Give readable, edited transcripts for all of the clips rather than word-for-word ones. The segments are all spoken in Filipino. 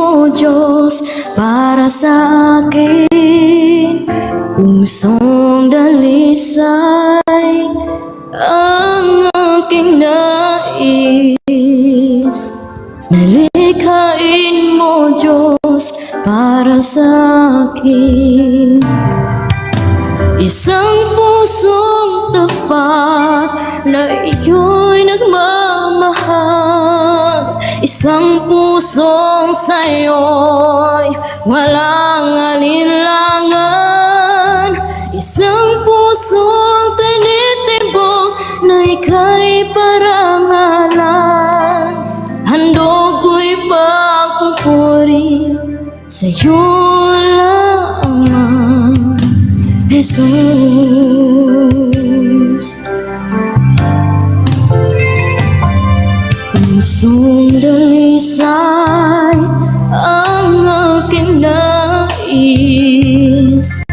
mo, Diyos, para sa akin. Pusong dalisay ang aking nais. Nalikhain mo, Diyos, para sa akin. Isang pusong tapat na iyo'y nagmamahal. Isang pusong sa'yo'y walang alinlangan. Isang pusong tinitibok na ika'y parangalan. Handog ko'y pagpupuri sa'yo lamang, Jesus. Pusong dalisay ang aking nais.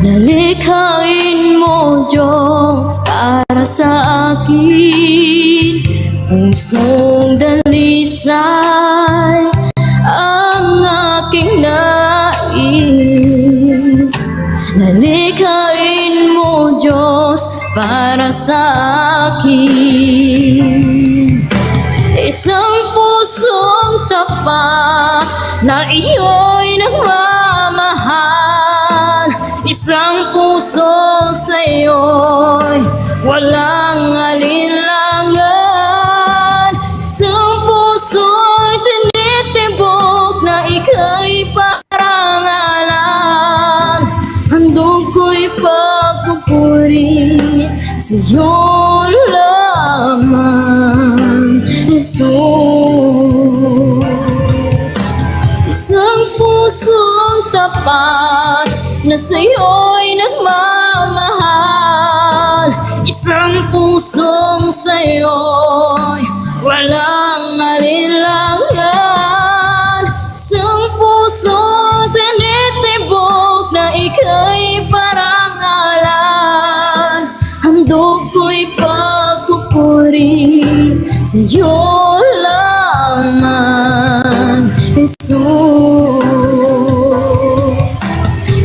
Nalikhain mo, Diyos, para sa akin. Pusong dalisay ang aking nais. Nalikhain mo, Diyos, para sa akin. Isang pusong tapat na iyo'y nagmamahal. Isang puso sa'yo'y walang alinlangan. Isang puso'y tinitibok na ika'y parangalan. Handog ko'y pagpupuri sa'yo lamang, Jesus. Isang pusong tapat na sa'yo'y nagmamahal. Isang pusong sa'yo'y walang alinlangan. Isang pusong tinitibok na ika'y parangalan. Handog ko'y pagpupuri sa'yo lamang, Jesus.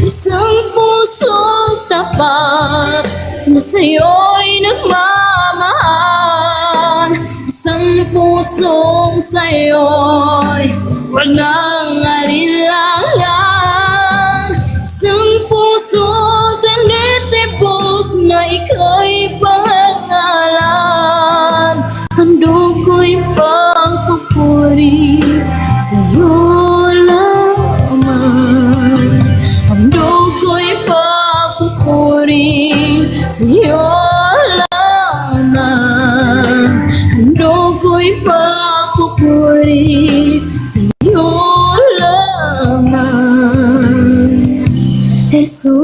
Isang pusong tapat na sa'yo'y nagmamahal. Isang pusong sa'yo'y walang alinlangan. Isang pusong tinitibok na ika'y pangalan. Handog ko'y pagpupuri sa'yo lamang. Handog ko'y pagpupuri sa'yo lamang. Handog ko'y pagpupuri sa'yo lamang, Jesus.